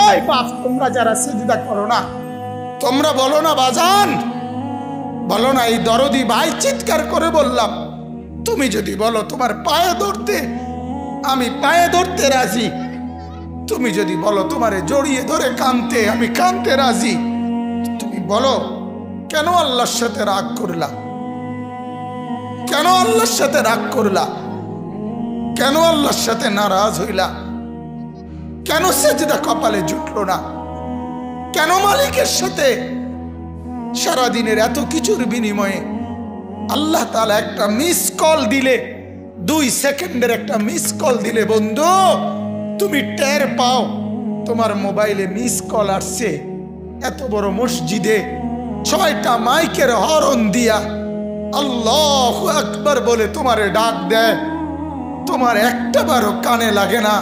এই বাপ, তোমরা যারা সিজদা করো না, তোমরা বলো না বাজান, বলো না এই দরদি ভাই চিৎকার করে বললাম, তুমি যদি বলো তোমার পায়ে ধরতে, আমি পায়ে ধরতে রাজি। তুমি যদি বলো তোমারে জড়িয়ে ধরে কাঁদতে, আমি কাঁদতে রাজি। তুমি বলো কেন আল্লাহর সাথে রাগ করলা? কেন আল্লাহর সাথে রাগ করলা? কেন আল্লাহর সাথে নারাজ হইলা? কেন সিজদা কপালে জুটলো না? কেন মালিকের সাথে সারাদিনের এত কিছুর বিনিময়ে আল্লাহ তাআলা একটা মিস কল দিলে, 2 সেকেন্ডের একটা মিস কল দিলে বন্ধু তুমি টের পাও তোমার মোবাইলে মিস কল আসছে, এত বড় মসজিদে 6টা মাইকের হরন দিয়া আল্লাহু আকবার বলে তোমারে ডাক দেয়, তোমার একটা বারও কানে লাগে না,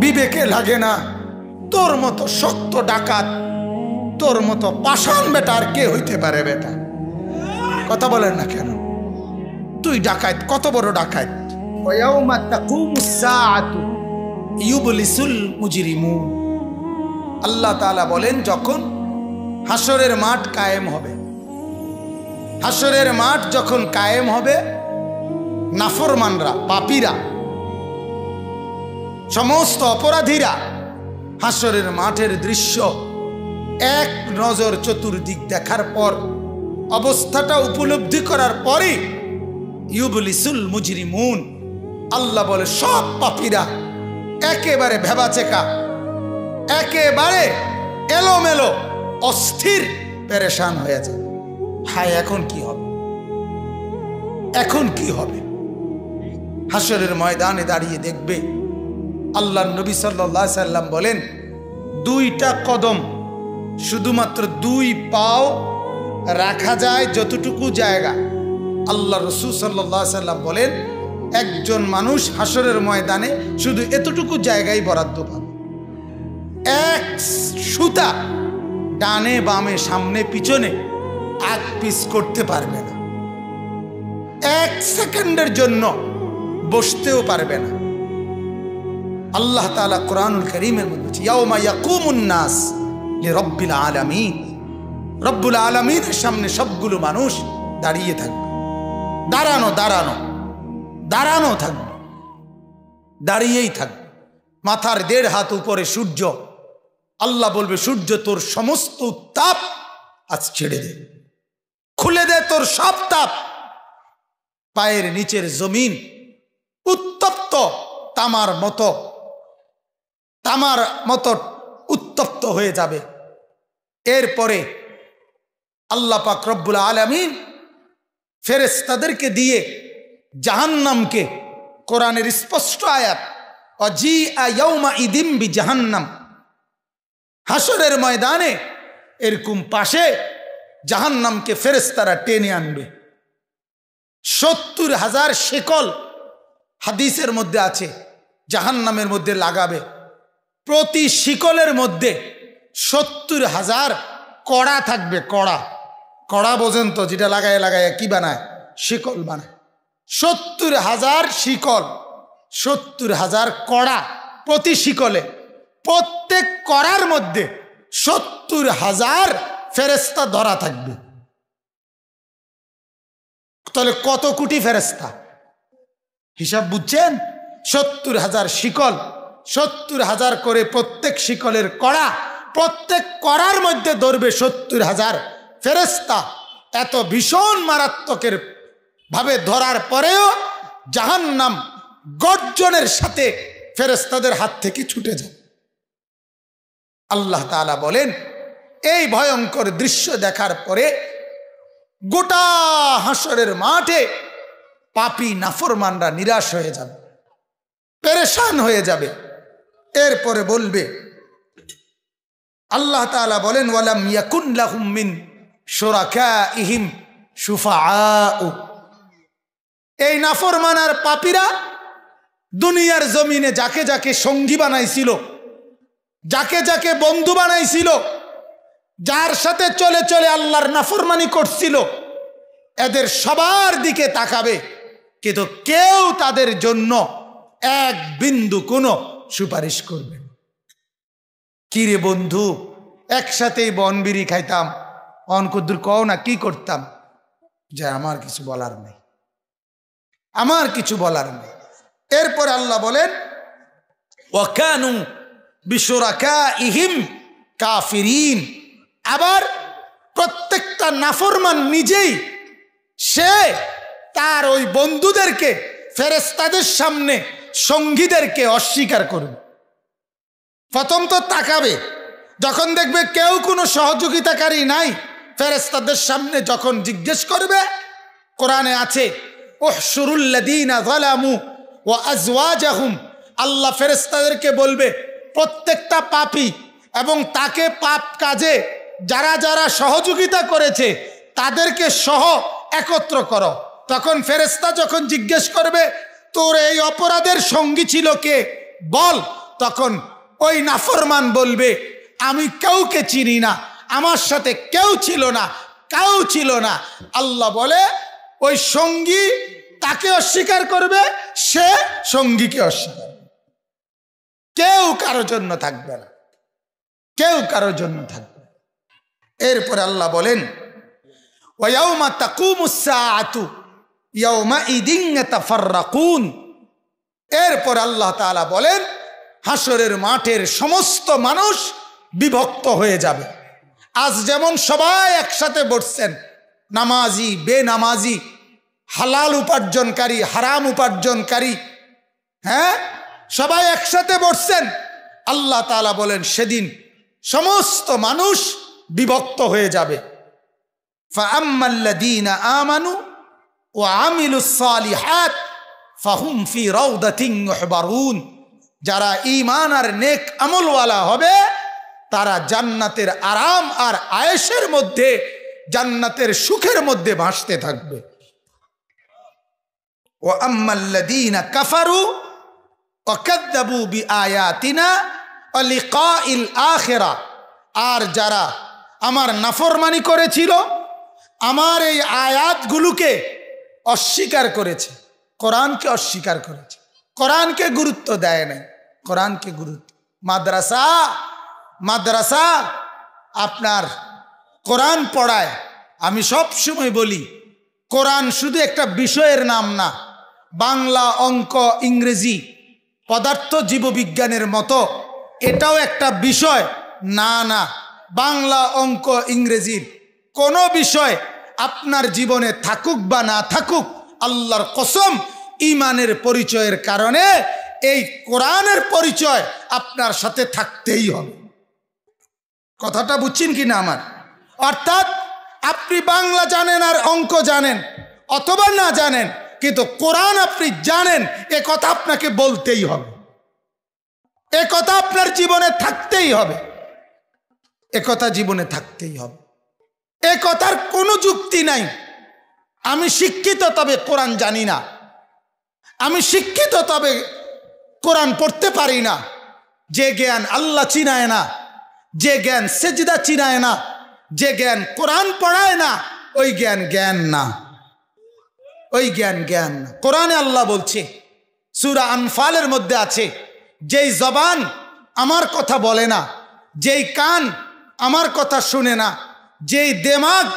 বিবেকে লাগে না। তোর মতো শক্ত ডাকাত, তোর মতো পাষাণ বেটা আর কে হইতে পারে? বেটা কথা বলেন না কেন? তুই ডাকাত, কত বড় ডাকাত। ওয়ায়াউমা তাকুমুস সাআতু ইউবলিসুল মুজরিমুন। আল্লাহ তাআলা বলেন যখন হাসরের মাঠ কায়েম হবে, হাসরের মাঠ যখন কায়েম হবে, নাফরমানরা, পাপীরা, সমস্ত অপরাধীরা হাসরের মাঠের দৃশ্য এক নজর চতুর্দিক দেখার পর, অবস্থাটা উপলব্ধি করার পরে ইউবলিসুল মুজরিমুন, আল্লাহ বলে সব পাপীরা একেবারে ভেবাচেকা, একেবারে এলোমেলো, অস্থির, পেরেশান হয়ে যায়। হায় এখন কি হবে? এখন কি হবে? হাসরের ময়দানে দাঁড়িয়ে দেখবে আল্লাহর নবী সাল্লাল্লাহু আলাইহি সাল্লাম বলেন 2টা কদম, শুধুমাত্র 2 পাও রাখা যায় যতটুকু জায়গা। আল্লাহ রাসূল সাল্লাল্লাহু আলাইহি সাল্লাম বলেন একজন মানুষ হাসরের ময়দানে শুধু এতটুকু জায়গায় বরাদ্দ পাবে। 1 সুতা ডানে বামে সামনে পিছনে আগ পিছ করতে পারবে না, 1 সেকেন্ডের জন্য বসতেও পারবে না। আল্লাহ তাআলা কোরআনুল কারীমের মধ্যে ইয়াউমা ইয়াকুমুন নাস লিরাব্বিল আলামিন, রব্বুল আলামিনের সামনে সবগুলো মানুষ দাঁড়িয়ে থাকবে, দাঁড়ানো দাঁড়ানো দাঁড়ানো থাকবে, দাঁড়িয়েই থাকবে। মাথার 1.5 হাত উপরে সূর্য। আল্লাহ বলবে সূর্য তোর সমস্ত তাপ আজ ছেড়ে দে, খুলে দে তোর সব তাপ। পায়ের নিচের জমিন উত্তপ্ত তামার মতো উত্তপ্ত হয়ে যাবে। এরপরে আল্লাহ পাক রব্বুল আলামিন ফেরেশতাদেরকে দিয়ে জাহান্নামকে, কোরআনের স্পষ্ট আয়াত ওয়াজিআ ইয়াউমা ইদিম বিজাহান্নাম, হাসরের ময়দানে এরকম পাশে জাহান্নামকে ফেরেশতারা টেনে আনবে। 70,000 শেকল হাদিসের মধ্যে আছে জাহান্নামের মধ্যে লাগাবে। প্রতি শিকলের মধ্যে 70,000 কড়া থাকবে। কড়া, কড়া বোঝেন তো, যেটা লাগায় লাগায় কি বানায়? শিকল বানায়। 70,000 শিকল, 70,000 কড়া প্রতি শিকলে। প্রত্যেক কড়ার মধ্যে 70,000 ফেরেশতা ধরা থাকবে। তাহলে কত কোটি ফেরেশতা? হিসাব বুঝছেন? 70,000 শিকল, 70,000 করে প্রত্যেক শিকলের কড়া, প্রত্যেক কড়ার মধ্যে ধরবে 70,000 ফেরেশতা। এত ভীষণ মারাত্মকের ভাবে ধরার পরেও জাহান্নাম গর্জনের সাথে ফেরেশতাদের হাত থেকে ছুটে যায়। আল্লাহ তাআলা বলেন এই ভয়ঙ্কর দৃশ্য দেখার পরে গোটা হাসরের মাঠে পাপী নাফরমানরা নিরাশ হয়ে যাবে, পেরেশান হয়ে যাবে। এরপরে বলবে, আল্লাহ তাআলা বলেন ওয়ালাম ইয়াকুন লাহুম মিন শুরাকাইহিম শুফাআউ। এই নাফরমান আর পাপীরা দুনিয়ার জমিনে যাকে যাকে সঙ্গী বানাইছিল, যাকে যাকে বন্ধু বানাইছিল, যার সাথে চলে চলে আল্লাহর নাফরমানি করছিল, এদের সবার দিকে তাকাবে, কিন্তু কেউ তাদের জন্য 1 বিন্দু কোনো সুপারিশ করবে। কি রে বন্ধু, একসাথেই বনবিড়ি খাইতাম, অনকুদ্দুর কও না কি করতাম, যে আমার কিছু বলার নেই, আমার কিছু বলার নেই। এরপর আল্লাহ বলেন ওয়াকানু বিশুরাকাইহিম কাফিরিন, আবার প্রত্যেকটা নাফরমান নিজেই সে তার ওই বন্ধুদেরকে, ফেরেশতাদের সামনে সঙ্গীদেরকে অস্বীকার করবে। প্রথম তো তাকাবে, যখন দেখবে কেউ কোনো সহযোগিতাকারী নাই, ফেরেশতাদের সামনে যখন জিজ্ঞেস করবে, কোরআনে আছে উহশুরুল্লাযীনা যালামু ওয়া আজওয়াজাহুম, আল্লাহ ফেরেশতাদেরকে বলবে প্রত্যেকটা পাপী এবং তাকে পাপ কাজে যারা যারা সহযোগিতা করেছে তাদেরকে সহ একত্র করো। তখন ফেরেশতা যখন জিজ্ঞেস করবে তোর এই অপরাধের সঙ্গী ছিল কে বল, তখন ওই নাফরমান বলবে আমি কাউকে চিনি না, আমার সাথে কেউ ছিল না, কেউ ছিল না। আল্লাহ বলে ওই সঙ্গী তাকে অস্বীকার করবে, সে সঙ্গীকে অস্বীকার করবে। কেউ কারোর জন্য থাকবে না, কেউ কারোর জন্য থাকবে না। এরপরে আল্লাহ বলেন ওয়ায়াউমা তাকুমুস সাআতু ইয়াউমাইদিন ইয়াতাফাররাকুন, এরপর আল্লাহ তাআলা বলেন হাসরের মাঠের সমস্ত মানুষ বিভক্ত হয়ে যাবে। আজ যেমন সবাই একসাথে বসছেন, নামাজি বেনামাজি, হালাল উপার্জনকারী হারাম উপার্জনকারী, হ্যাঁ সবাই একসাথে বসছেন। আল্লাহ তাআলা বলেন সেদিন সমস্ত মানুষ বিভক্ত হয়ে যাবে। ফাআম্মাল্লাযীনা আমানু ওয়া আমিলুস সালিহাত ফাহুম ফি রাউদাতিন ইউহবারুন, যারা ঈমান আর নেক আমলওয়ালা হবে তারা জান্নাতের আরাম আর আয়েশের মধ্যে, জান্নাতের সুখের মধ্যে ভাসতে থাকবে। ওয়া আম্মাল্লাযীনা কাফারু ওয়া কাযযাবু বিআয়াতিনা ওয়া লিকাইল আখিরা, আর যারা আমার নাফরমানি করেছিল, আমার এই আয়াতগুলোকে অস্বীকার করেছে, কোরআনকে অস্বীকার করেছে, কোরআনকে গুরুত্ব দেয় নাই, কোরআনকে গুরুত্ব। মাদ্রাসা মাদ্রাসা আপনার কোরআন পড়ায়। আমি সব সময় বলি কোরআন শুধু একটা বিষয়ের নাম না, বাংলা অঙ্ক ইংরেজি পদার্থ জীববিজ্ঞানের মতো এটাও একটা বিষয় না। না, বাংলা অঙ্ক ইংরেজির কোনো বিষয় আপনার জীবনে থাকুক বা না থাকুক, আল্লাহর কসম ঈমানের পরিচয়ের কারণে এই কোরআনের পরিচয় আপনার সাথে থাকতেই হবে। কথাটা বুঝছেন কি না আমার? অর্থাৎ আপনি বাংলা জানেন আর অঙ্ক জানেন অথবা না জানেন, কিন্তু কোরআন আপনি জানেন, এ কথা আপনাকে বলতেই হবে, এ কথা আপনার জীবনে থাকতেই হবে, এ কথা জীবনে থাকতেই হবে। এ কথার কোনো যুক্তি নাই আমি শিক্ষিত তবে কোরআন জানি না, আমি শিক্ষিত তবে কোরআন পড়তে পারি না। যে জ্ঞান আল্লাহ চিনায় না, যে জ্ঞান সেজদা চিনায় না, যে জ্ঞান কোরআন পড়ায় না, ওই জ্ঞান জ্ঞান না, ওই জ্ঞান জ্ঞান না। কোরআনে আল্লাহ বলছে, সূরা আনফালের মধ্যে আছে, যেই জবান আমার কথা বলে না, যেই কান আমার কথা শুনে না, যেই দিমাগ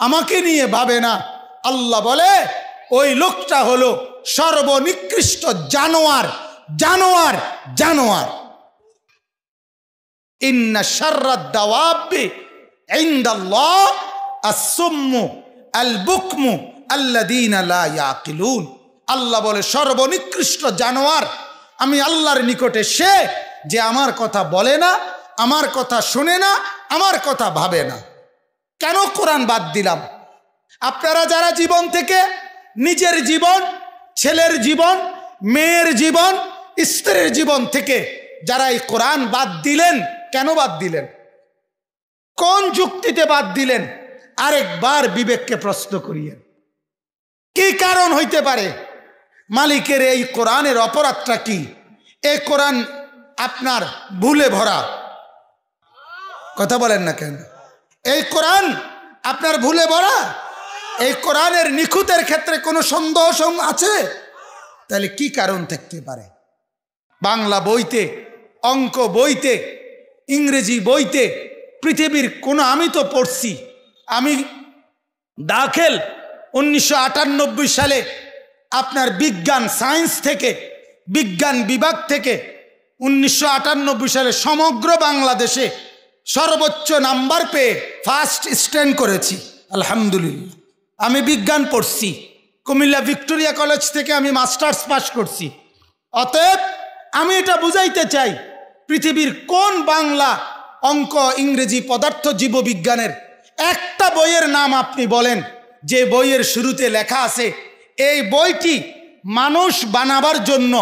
আমাকে নিয়ে ভাবে না, আল্লাহ বলে ওই লোকটা হলো সর্বনিকৃষ্ট জানোয়ার, জানোয়ার, জানোয়ার। ইন্না শাররাদ দাওয়াবি ইনদাল্লাহ আস-সুম্মু আল-বুকমু আল্লাযীনা লা ইয়াকিলুন। আল্লাহ বলে সর্বনিকৃষ্ট জানোয়ার আমি আল্লাহর নিকটে সে যে আমার কথা বলে না, আমার কথা শুনে না, আমার কথা ভাবে না। কেন কোরআন বাদ দিলাম? আপনারা যারা জীবন থেকে নিজের জীবন, ছেলের জীবন, মেয়ের জীবন, স্ত্রীর জীবন থেকে যারা এই কোরআন বাদ দিলেন, কেন বাদ দিলেন? কোন যুক্তিতে বাদ দিলেন? আরেকবার বিবেককে প্রশ্ন করিয়েন, কি কারণ হইতে পারে? মালিকের এই কোরআনের অপরাধটা কি? এই কোরআন আপনার ভুলে ভরা, কথা বলেন না কেন? এই কোরআন আপনার ভুলে ভরা, এই কোরআনের নিখুঁতের ক্ষেত্রে কোনো সন্দেহ আছে? তাহলে কি কারণ থাকতে পারে? বাংলা বইতে, অঙ্ক বইতে ইংরেজি বইতে পৃথিবীর কোনো, আমি তো পড়ছি, আমি দাখিল 1998 সালে আপনার বিজ্ঞান সায়েন্স থেকে, বিজ্ঞান বিভাগ থেকে 1998 সালে সমগ্র বাংলাদেশে সর্বোচ্চ নাম্বার পেয়ে ফার্স্ট স্ট্যান্ড করেছি, আলহামদুলিল্লাহ। আমি বিজ্ঞান পড়ছি, কুমিল্লা ভিক্টোরিয়া কলেজ থেকে আমি মাস্টার্স পাস করছি। অতএব আমি এটা বুঝাইতে চাই, পৃথিবীর কোন বাংলা, অঙ্ক, ইংরেজি, পদার্থ, জীববিজ্ঞানের একটা বইয়ের নাম আপনি বলেন যে বইয়ের শুরুতে লেখা আছে এই বইটি মানুষ বানাবার জন্য,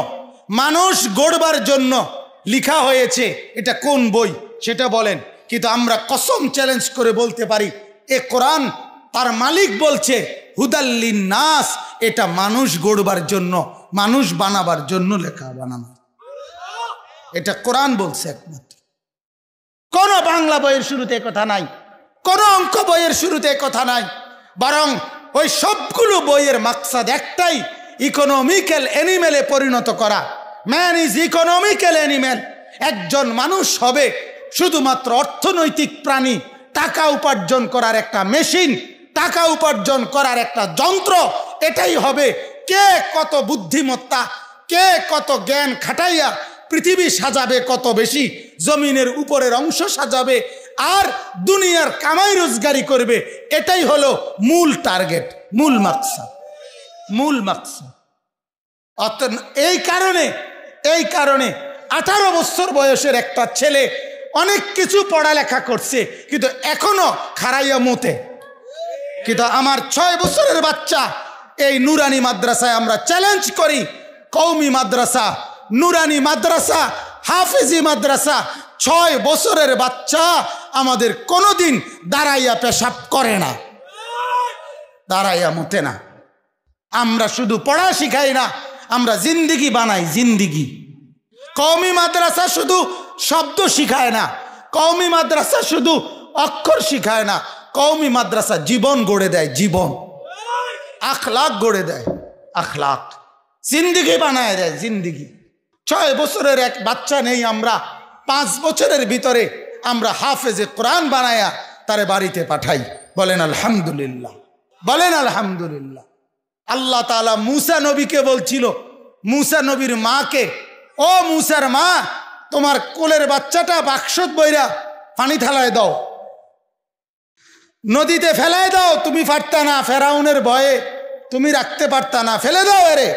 মানুষ গড়বার জন্য লেখা হয়েছে, এটা কোন বই সেটা বলেন। কিন্তু আমরা কসম চ্যালেঞ্জ করে বলতে পারি, এ কোরআন, তার মালিক বলছে হুদাল্লিন নাস, এটা মানুষ গড়বার জন্য, মানুষ বানাবার জন্য লেখা বানানো, এটা কোরআন বলছে একমাত্র। কোন বাংলা বইয়ের শুরুতে কথা নাই, কোন অঙ্ক বইয়ের শুরুতে কথা নাই, বরং ওই সবগুলো বইয়ের মাকসাদ একটাই, ইকোনমিক্যাল অ্যানিমেলে পরিণত করা। Man is economical animal. একজন মানুষ হবে শুধুমাত্র অর্থনৈতিক প্রাণী, টাকা উপার্জন করার একটা মেশিন, টাকা উপার্জন করার একটা যন্ত্র। এটাই হবে কে কত বুদ্ধিমত্তা, কে কত জ্ঞান খাটাইয়া পৃথিবী সাজাবে, কত বেশি জমিনের উপরের অংশ সাজাবে আর দুনিয়ার কামাই রোজগারি করবে, এটাই হলো মূল টার্গেট, মূল মাকসাদ, মূল মাকসাদ। এই কারণে 18 বছর বয়সের একটা ছেলে অনেক কিছু পড়ালেখা করছে কিন্তু এখনো খারাইয়া মতে। কিন্তু আমার 6 বছরের বাচ্চা, এই নুরানি মাদ্রাসায় আমরা চ্যালেঞ্জ করি, কওমি মাদ্রাসা, নুরানি মাদ্রাসা, হাফেজি মাদ্রাসা, 6 বছরের বাচ্চা আমাদের কোনোদিন দাঁড়াইয়া পেশাব করে না, দাঁড়াইয়া মতে না। আমরা শুধু পড়া শিখাই না, আমরা জিন্দিগি বানাই, জিন্দিগি। কওমি মাদ্রাসা শুধু শব্দ শিখায় না, কওমি মাদ্রাসা শুধু অক্ষর শিখায় না, কওমি মাদ্রাসা জীবন গড়ে দেয়, জীবন, আখলাক গড়ে দেয়, আখলাক, জিন্দিগি বানায় দেয়, জিন্দিগি। 6 বছরের এক বাচ্চা নেই, আমরা 5 বছরের ভিতরে আমরা হাফেজে কোরআন বানায়া তারে বাড়িতে পাঠাই। বলেন আলহামদুলিল্লাহ, বলেন আলহামদুলিল্লাহ। আল্লাহ তাআলা মুসা নবীকে বলছিল, মুসা নবীর মাকে, ও মুসার মা, তোমার কোলের বাচ্চাটা বাক্সত বইরা পানি থালায় দাও, নদীতে ফেলায় দাও। তুমি পারতা না, ফেরাউনের ভয়ে তুমি রাখতে পারতা না, ফেলে দাও, এরে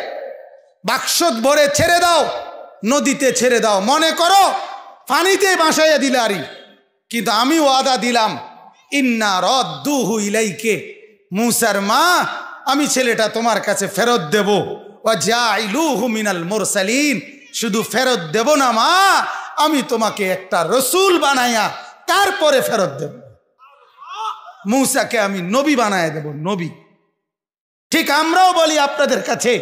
বাক্সত ভরে ছেড়ে দাও, নদীতে ছেড়ে দাও। মনে করো পানিতে বাসাইয়া দিলে আরি, কিন্তু আমি ওয়াদা দিলাম, ইন্না রাদ্দুহু ইলাইকে, মুসার মা, আমি ছেলেটা তোমার কাছে ফেরত দেব। ওয়া জাইলুহু মিনাল মুরসালিন, শুধু ফেরত দেব না মা, আমি তোমাকে একটা রসুল বানাইয়া তারপরে ফেরত দেব। মুসাকে আমি নবী বানায় দেব, নবী। ঠিক আমরাও বলি আপনাদের কাছে,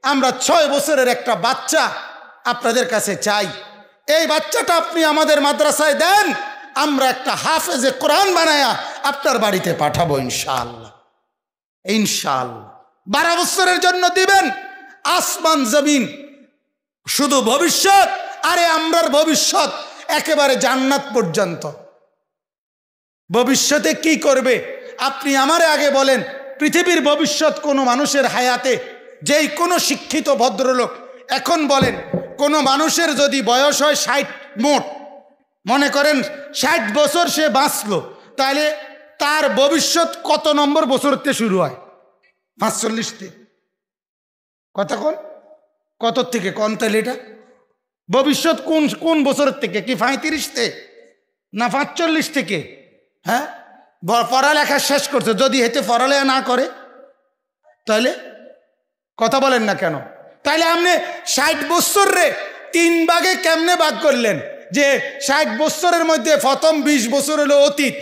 আমরা 6 বছরের একটা বাচ্চা আপনাদের কাছে চাই, এই বাচ্চাটা আপনি আমাদের মাদ্রাসায় দেন, আমরা একটা হাফেজে কোরআন বানায়া আপনার বাড়িতে পাঠাবো ইনশাআল্লাহ, ইনশাআল্লাহ। 12 বছরের জন্য দিবেন, আসমান জমিন, শুধু ভবিষ্যৎ। আরে আমরার ভবিষ্যৎ একেবারে জান্নাত পর্যন্ত। ভবিষ্যতে কি করবে আপনি আমারে আগে বলেন। পৃথিবীর ভবিষ্যৎ কোনো মানুষের হায়াতে, যেই কোনো শিক্ষিত ভদ্রলোক এখন বলেন, কোনো মানুষের যদি বয়স হয় 60 মোট, মনে করেন 60 বছর সে বাঁচলো, তাহলে তার ভবিষ্যৎ কত নম্বর বছরতে শুরু হয়? 45তে। কথা কোন কত থেকে কোন? তাহলে এটা ভবিষ্যৎ কোন কোন বছরের থেকে? কি 35তে না 45 থেকে? হ্যাঁ, পড়ালেখা শেষ করছে, যদি হেতে পড়ালেখা না করে তাহলে কথা বলেন না কেন? তাহলে আপনি 60 বছর রে 3 ভাগে কেমনে ভাগ করলেন? যে 60 বছরের মধ্যে প্রথম 20 বছর হলো অতীত,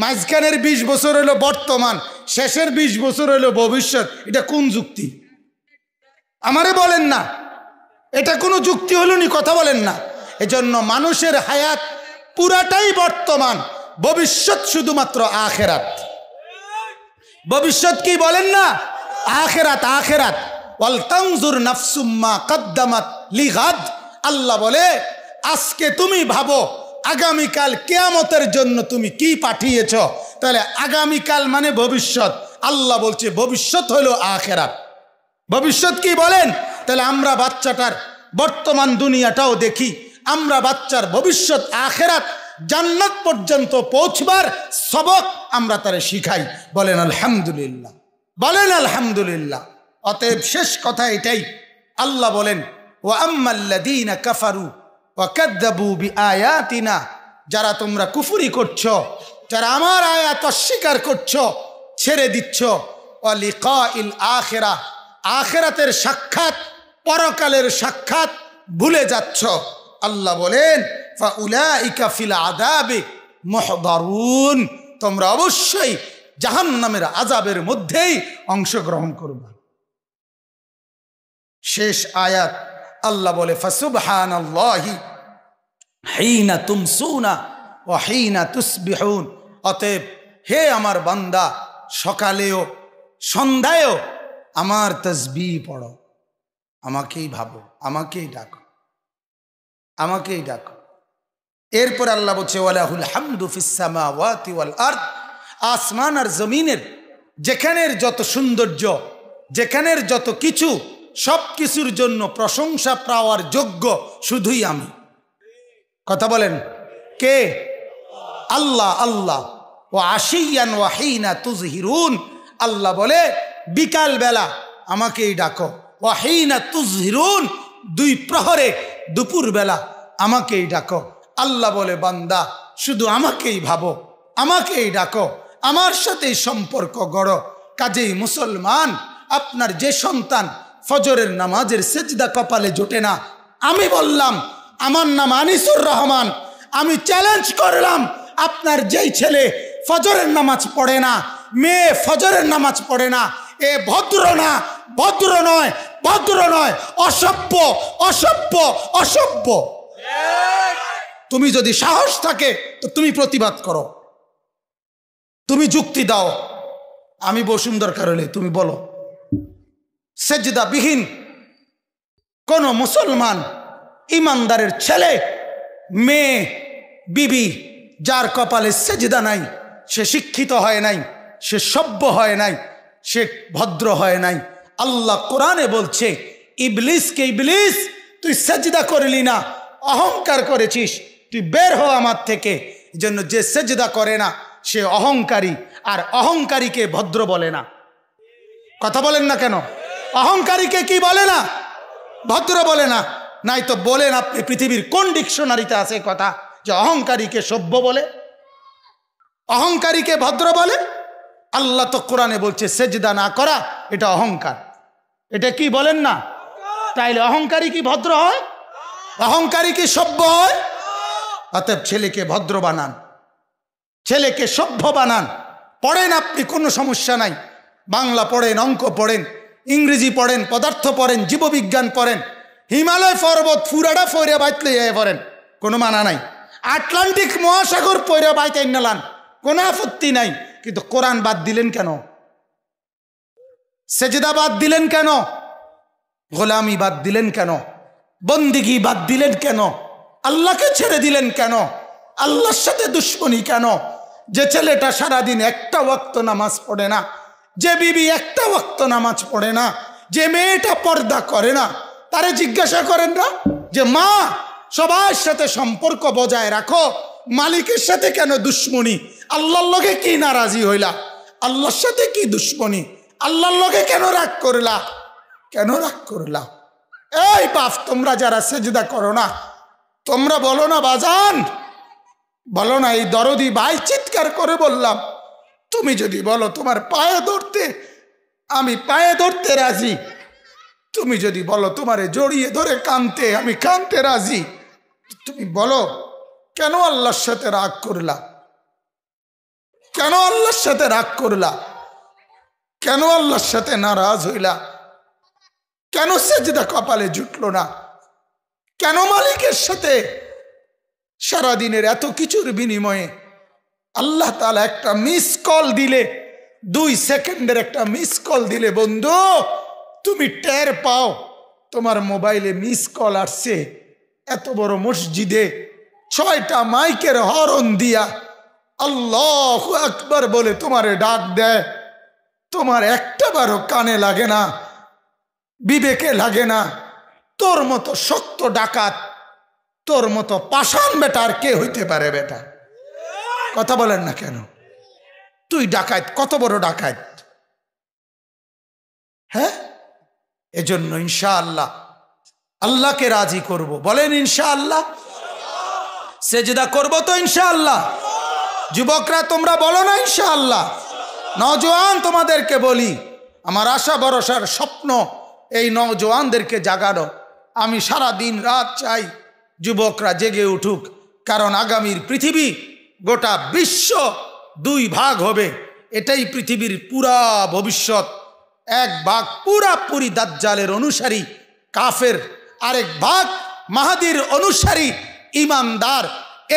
মাঝখানের 20 বছর হলো বর্তমান, শেষের 20 বছর হলো ভবিষ্যৎ। এটা কোন যুক্তি? আমারে বলেন না, এটা কোনো যুক্তি হলো নি? কথা বলেন না। এজন্য মানুষের হায়াত পুরাটাই বর্তমান, ভবিষ্যৎ শুধুমাত্র আখেরাত। ভবিষ্যৎ কি বলেন না? আখেরাত, আখেরাত। ওয়াল তানজুর নাফসুম মা কদ্দামাত লিগাদ। আল্লাহ বলে, আজকে তুমি ভাবো আগামীকাল কিয়ামতের জন্য তুমি কি পাঠিয়েছ, তাহলে আগামীকাল মানে ভবিষ্যৎ। আল্লাহ বলছে ভবিষ্যৎ হলো আখিরাত। ভবিষ্যৎ কি বলেন? তাহলে আমরা বাচ্চাটার বর্তমান দুনিয়াটাও দেখি, আমরা বাচ্চার ভবিষ্যৎ আখিরাত জান্নাত পর্যন্ত পৌঁছবার সবক আমরা তারে শিখাই। বলেন আলহামদুলিল্লাহ, বলেন আলহামদুলিল্লাহ। অতএব শেষ কথা এটাই, আল্লাহ বলেন ওয়া আম্মাল্লাযীনা কাফারু ওয়া কাযযাবু বিআয়াতিনা, যারা তোমরা কুফরি করছো, যারা আমার আয়াত অস্বীকার করছো, ছেড়ে দিচ্ছ, ওয়া লিকাইল আখিরাহ, আখিরাতের সাক্ষাৎ, পরকালের সাক্ষাৎ ভুলে যাচ্ছ, আল্লাহ বলেন ফাউলাইকা ফিল আযাবি মুহদারুন, তোমরা অবশ্যই জাহান্নামের আযাবের মধ্যেই অংশগ্রহণ করবে। শেষ আয়াত আল্লাহ বলে ফাসুবহানাল্লাহি হিনা তুমসুনা ওয়া হিনা তুসবিহুন, অতএব হে আমার বান্দা, সকালেও সন্ধ্যায়ও আমার তাসবিহ পড়ো, আমাকেই ভাবো, আমাকেই ডাকো, আমাকেই ডাকো। এরপর আল্লাহ বলছে ওয়ালাহুল হামদু ফিস সামাওয়াতি ওয়াল আরদ, আসমান আর জমিনের যেখানের যত সৌন্দর্য, যেখানের যত কিছু, সব কিছুর জন্য প্রশংসা পাওয়ার যোগ্য শুধুই আমি। কথা বলেন কে? আল্লাহ। আল্লাহ ও আশিয়ান ওয়া হিনা তুজহিরুন, আল্লাহ বলে বিকাল বেলা আমাকেই ডাকো, ওয়া হিনা তুজহিরুন, দুই প্রহরে দুপুর বেলা আমাকেই ডাকো। আল্লাহ বলে বান্দা শুধু আমাকেই ভাবো, আমাকেই ডাকো, আমার সাথেই সম্পর্ক গড়ো। কাজেই মুসলমান, আপনার যে সন্তান ফজরের নামাজের সেজদা কপালে জোটে না, আমি বললাম আমার নাম আনিসুর রহমান, আমি চ্যালেঞ্জ করলাম আপনার যেই ছেলে ফজরের নামাজ পড়ে না, মেয়ে ফজরের নামাজ পড়ে না, এ ভদ্র না, ভদ্র নয়, ভদ্র নয়, অসভ্য, অসভ্য, অসভ্য। তুমি যদি সাহস থাকে তো তুমি প্রতিবাদ করো, তুমি যুক্তি দাও। আমি বসুন দরকার হলে তুমি বলো। সেজদাবিহীন কোন মুসলমান ইমানদারের ছেলে, মেয়ে, বিবি, যার কপালে সেজদা নাই, সে শিক্ষিত হয় নাই, সে সভ্য হয় নাই, সে ভদ্র হয় নাই। আল্লাহ কোরআনে বলছে ইবলিসকে, ইবলিস তুই সেজদা করলি না, অহংকার করেছিস, তুই বের হ আমার থেকে। জন্য যে সেজদা করে না সে অহংকারী, আর অহংকারীকে ভদ্র বলে না। কথা বলেন না কেন? অহংকারীকে কি বলে না? ভদ্র বলে না। নাই তো বলেন আপনি পৃথিবীর কোন ডিকশনারিতে আছে কথা যে অহংকারীকে সভ্য বলে, অহংকারীকে ভদ্র বলে? আল্লাহ তো কোরআনে বলছে সেজদা না করা এটা অহংকার। এটা কি বলেন না? তাইলে অহংকারী কি ভদ্র হয়? অহংকারী কি সভ্য হয়? অতএব ছেলেকে ভদ্র বানান, ছেলেকে সভ্য বানান। পড়েন আপনি, কোনো সমস্যা নাই, বাংলা পড়েন, অঙ্ক পড়েন, ইংরেজি পড়েন, পদার্থ পড়েন, জীববিজ্ঞান পড়েন, হিমালয় পর্বত ফুরাডা ফইরা বাইতলে পড়েন, কোনো মানা নাই। আটলান্টিক মহাসাগর পইরা বাইতে নালান, কোনো আপত্তি নাই। কিন্তু কোরআন বাদ দিলেন কেন? সেজদা বাদ দিলেন কেন? গোলামি বাদ দিলেন কেন? বন্দিগি বাদ দিলেন কেন? আল্লাহকে ছেড়ে দিলেন কেন? আল্লাহর সাথে দুশ্মনী কেন? যে ছেলেটা সারাদিন একটা ওয়াক্ত নামাজ পড়ে না, যে বিবি একটা ওয়াক্ত নামাজ পড়ে না, যে মেয়েটা পর্দা করে না, তারে জিজ্ঞাসা করেন না যে মা সবার সাথে সম্পর্ক বজায় রাখো, মালিকের সাথে কেন দুশ্মনী? আল্লাহর লগে কি নারাজি হইলা? আল্লাহর সাথে কি দুশ্মনী? আল্লাহর লগে কেন রাগ করলা? কেন রাগ করলা? এই বাপ, তোমরা যারা সেজদা করো না, তোমরা বলো না বাজান, বলো না। এই দরদি ভাই চিৎকার করে বললাম, তুমি যদি বলো তোমার পায়ে ধরতে, আমি পায়ে ধরতে রাজি। তুমি যদি বলো তোমারে জড়িয়ে ধরে কানতে, আমি কানতে রাজি। তুমি বলো কেন আল্লাহর সাথে রাগ করলা? কেন আল্লাহর সাথে রাগ করলা? কেন আল্লাহর সাথে নারাজ হইলা? কেন সেজদা কপালে জুটলো না? কেন মালিকের সাথে সারাদিনের এত কিছুর বিনিময়ে আল্লাহ তাআলা একটা মিস কল দিলে, 2 সেকেন্ডের একটা মিস কল দিলে বন্ধু তুমি টের পাও তোমার মোবাইলে মিস কল আসছে। এত বড় মসজিদে 6টা মাইকের হরন দিয়া আল্লাহু আকবার বলে তোমারে ডাক দেয়, তোমার একটা বারও কানে লাগে না, বিবেকে লাগে না। তোর মতো শক্ত ডাকাত, তোর মতো পাষাণ বেটা আর কে হইতে পারে? বেটা কথা বলেন না কেন? তুই ডাকাত, কত বড় ডাকাত! হ্যাঁ, এজন্য ইনশাআল্লাহ আল্লাহকে রাজি করব। বলেন ইনশাআল্লাহ। সেজদা করব তো ইনশাআল্লাহ। যুবকরা তোমরা বলো না ইনশাআল্লাহ। নওজোয়ান তোমাদেরকে বলি, আমার আশা ভরসার স্বপ্ন এই নওজোয়ানদেরকে জাগানো। আমি সারা দিন রাত চাই যুবকরা জেগে উঠুক, কারণ আগামীর পৃথিবী, গোটা বিশ্ব 2 ভাগ হবে। এটাই পৃথিবীর পুরা ভবিষ্যৎ। এক ভাগ পুরাপুরি দাজ্জালের অনুসারী কাফের, আরেক ভাগ মাহাদির অনুসারী ইমানদার।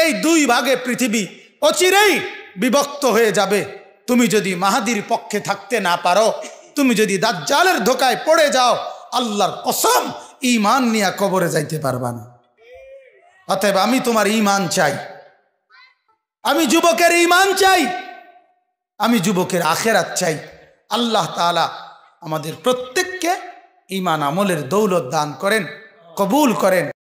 এই 2 ভাগে পৃথিবী অচিরেই বিভক্ত হয়ে যাবে। তুমি যদি মাহাদির পক্ষে থাকতে না পারো, তুমি যদি দাজ্জালের ধোকায় পড়ে যাও, আল্লাহর কসম ঈমান নিয়ে কবরে যাইতে পারবা না। অতএব আমি তোমার ঈমান চাই, আমি যুবকের ঈমান চাই, আমি যুবকের আখিরাত চাই। আল্লাহ তাআলা আমাদের প্রত্যেককে ঈমান আমলের দৌলত দান করেন, কবুল করেন।